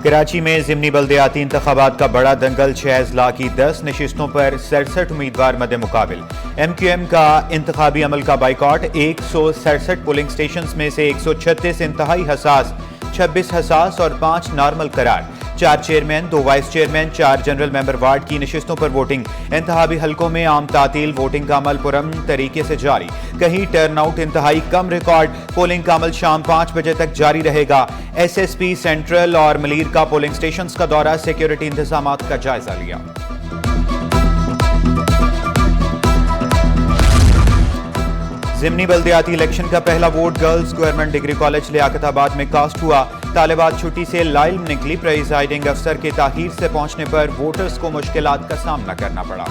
کراچی میں ضمنی بلدیاتی انتخابات کا بڑا دنگل، 6 اضلاع کی 10 نشستوں پر 67 امیدوار مد مقابل۔ ایم کیو ایم کا انتخابی عمل کا بائیکاٹ، 167 پولنگ سٹیشنز میں سے 136 انتہائی حساس، 26 حساس اور 5 نارمل قرار۔ 4 چیئرمین، 2 وائس چیئرمین، 4 جنرل ممبر وارڈ کی نشستوں پر ووٹنگ۔ انتخابی حلقوں میں عام تعطیل، ووٹنگ کا عمل پرامن طریقے سے جاری۔ کہیں ٹرن آؤٹ انتہائی کم ریکارڈ۔ پولنگ کا عمل شام 5 بجے تک جاری رہے گا۔ ایس ایس پی سینٹرل اور ملیر کا پولنگ سٹیشنز کا دورہ، سیکیورٹی انتظامات کا جائزہ لیا۔ ضمنی بلدیاتی الیکشن کا پہلا vote girls government degree college Liaquatabad میں کاسٹ ہوا۔ طالبات چھٹی سے لائلم نکلی، پریزائڈنگ افسر کے تاخیر سے پہنچنے پر ووٹرز کو مشکلات کا سامنا کرنا پڑا۔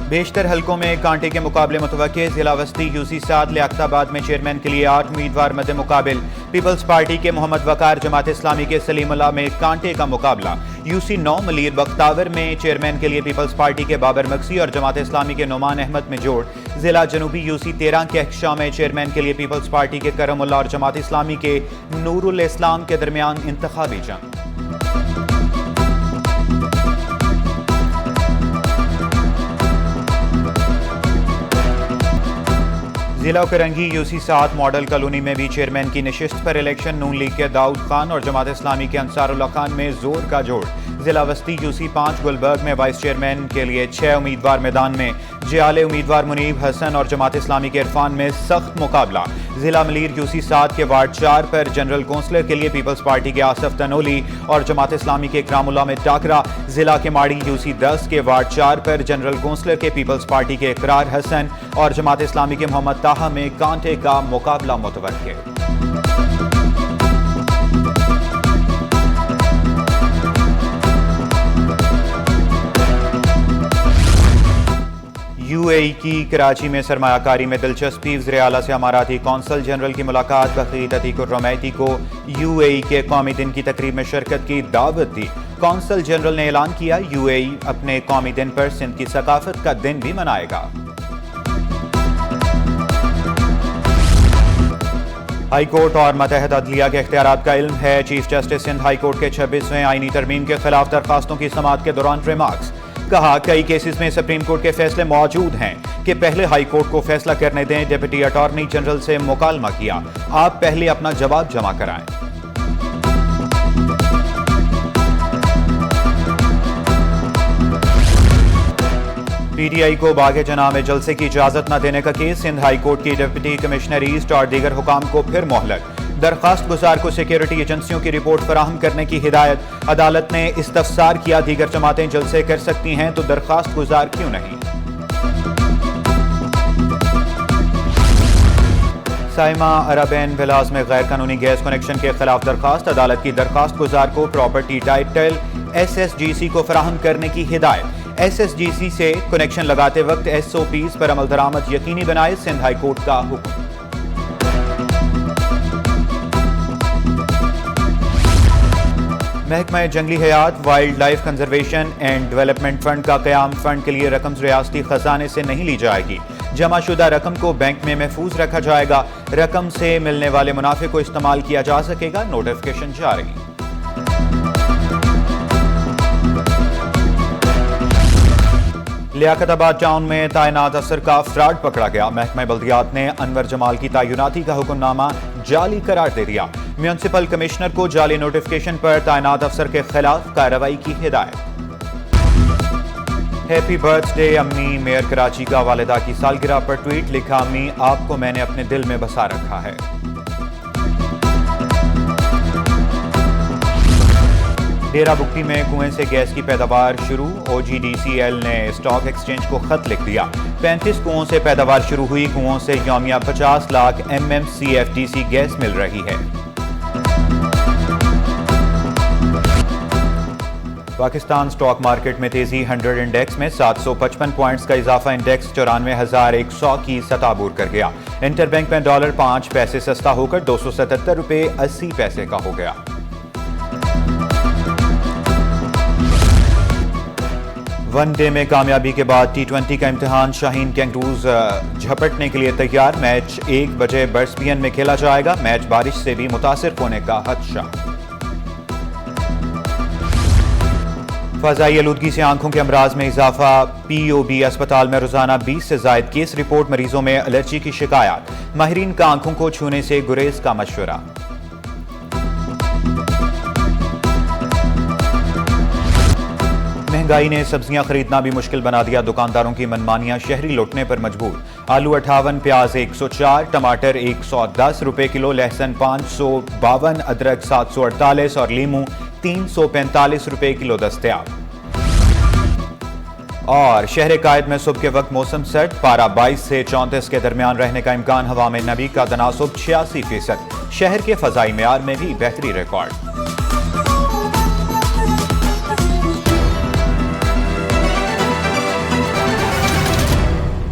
بیشتر حلقوں میں کانٹے کے مقابلے متوقع۔ ضلع وسطی یو سی 7 لیاقت آباد میں چیئرمین کے لیے 8 امیدوار مد مقابل۔ پیپلز پارٹی کے محمد وقار، جماعت اسلامی کے سلیم اللہ میں کانٹے کا مقابلہ۔ یو سی 9 ملیر بختاور میں چیئرمین کے لیے پیپلز پارٹی کے بابر مکسی اور جماعت اسلامی کے نعمان احمد میں جوڑ۔ ضلع جنوبی یو سی 13 کہکشاں میں چیئرمین کے لیے پیپلز پارٹی کے کرم اللہ اور جماعت اسلامی کے نور الاسلام کے درمیان انتخابی جنگ۔ ضلع Korangi you C 7 model colony میں بھی چیئرمین کی نشست پر الیکشن۔ نون لیگ کے داؤد خان اور جماعت اسلامی کے انصار اللہ خان میں زور کا جوڑ۔ ضلع وسطی یو سی 5 گلبرگ میں وائس چیئرمین کے لیے 6 امیدوار میدان میں۔ جیالے امیدوار منیب حسن اور جماعت اسلامی کے عرفان میں سخت مقابلہ۔ ضلع ملیر یو سی 7 کے وارڈ 4 پر جنرل کونسلر کے لیے پیپلز پارٹی کے آصف تنولی اور جماعت اسلامی کے اکرام اللہ میں ٹاکرا۔ ضلع کے ماڑی یو سی 10 کے وارڈ 4 پر جنرل کونسلر کے پیپلز پارٹی کے اقرار حسن اور جماعت اسلامی کے محمد طاہا میں کانٹے کا مقابلہ متوقع۔ یو اے ای کی کراچی میں سرمایہ کاری میں دلچسپی۔ وزیر اعلیٰ سے اماراتی قونصل جنرل کی ملاقات۔ بقیت عتیق الرمیتی کو یو اے ای کے قومی دن کی تقریب میں شرکت کی دعوت دی۔ قونصل جنرل نے اعلان کیا، یو اے ای اپنے قومی دن پر سندھ کی ثقافت کا دن بھی منائے گا۔ ہائی کورٹ اور ماتحت عدلیہ کے اختیارات کا علم ہے۔ Chief justice Sindh high court کے 26ویں آئینی ترمیم کے خلاف درخواستوں کی سماعت کے دوران ریمارکس۔ کہا، کئی کیسز میں سپریم کورٹ کے فیصلے موجود ہیں کہ پہلے ہائی کورٹ کو فیصلہ کرنے دیں۔ ڈپٹی اٹارنی جنرل سے مکالمہ کیا، آپ پہلے اپنا جواب جمع کرائیں۔ پی ٹی آئی کو باغ جناح میں جلسے کی اجازت نہ دینے کا کیس۔ سندھ ہائی کورٹ کی ڈپٹی کمشنر ایسٹ اور دیگر حکام کو پھر مہلت۔ درخواست گزار کو سیکیورٹی ایجنسیوں کی رپورٹ فراہم کرنے کی ہدایت۔ عدالت نے استفسار کیا، دیگر جماعتیں جلسے کر سکتی ہیں تو درخواست گزار کیوں نہیں؟ سائمہ عربین ولاز میں غیر قانونی گیس کنیکشن کے خلاف درخواست۔ عدالت کی درخواست گزار کو property title S S G C کو فراہم کرنے کی ہدایت۔ ایس ایس جی سی سے کنیکشن لگاتے وقت ایس او پیز پر عمل درآمد یقینی بنائے، سندھ ہائی کورٹ کا حکم۔ محکمہ جنگلی حیات، wild life conservation and development fund کا قیام۔ فنڈ کے لیے رقم ریاستی خزانے سے نہیں لی جائے گی، جمع شدہ رقم کو بینک میں محفوظ رکھا جائے گا۔ رقم سے ملنے والے منافع کو استعمال کیا جا سکے گا، نوٹیفکیشن جاری۔ لیاقت آباد ٹاؤن میں تعینات افسر کا فراڈ پکڑا گیا۔ محکمہ بلدیات نے انور جمال کی تعیناتی کا حکم نامہ جعلی قرار دے دیا۔ میونسپل کمشنر کو جعلی نوٹیفکیشن پر تعینات افسر کے خلاف کارروائی کی ہدایت۔ ہیپی برتھ ڈے امی۔ میئر کراچی کا والدہ کی سالگرہ پر ٹویٹ، لکھا، امی آپ کو میں نے اپنے دل میں بسا رکھا ہے۔ ڈیرہ بگٹی میں کنویں سے گیس کی پیداوار شروع۔ او جی ڈی سی ایل نے اسٹاک ایکسچینج کو خط لکھ دیا۔ 35 کنووں سے پیداوار شروع ہوئی۔ کنووں سے یومیہ 50 لاکھ MMCFDC گیس مل رہی ہے۔ پاکستان سٹاک مارکیٹ میں تیزی۔ 100 انڈیکس میں 755 پوائنٹس کا اضافہ۔ انڈیکس 94,100 کی سطح عبور کر گیا۔ انٹر بینک میں ڈالر 5 پیسے سستا ہو کر 277 روپے 80 پیسے کا ہو گیا۔ ون ڈے میں کامیابی کے بعد T20 کا امتحان۔ شاہین کینگروز جھپٹنے کے لیے تیار۔ میچ 1 بجے برسبین میں کھیلا جائے گا۔ میچ بارش سے بھی متاثر ہونے کا خدشہ۔ فضائی آلودگی سے آنکھوں کے امراض میں اضافہ، POB اسپتال میں روزانہ 20 سے زائد کیس رپورٹ، مریضوں میں الرجی کی شکایات، ماہرین کا آنکھوں کو چھونے سے گریز کا مشورہ۔ مہنگائی نے سبزیاں خریدنا بھی مشکل بنا دیا، دکانداروں کی منمانیاں شہری لوٹنے پر مجبور۔ آلو 58، پیاز 104، ٹماٹر 110 روپے کلو، لہسن 552، ادرک 748 اور لیموں 345 روپے کلو دستیاب۔ اور شہر قائد میں صبح کے وقت موسم سرد، پارہ 22 سے 34 کے درمیان رہنے کا امکان، ہوا میں نمی کا تناسب 86%، شہر کے فضائی معیار میں بھی بہتری ریکارڈ۔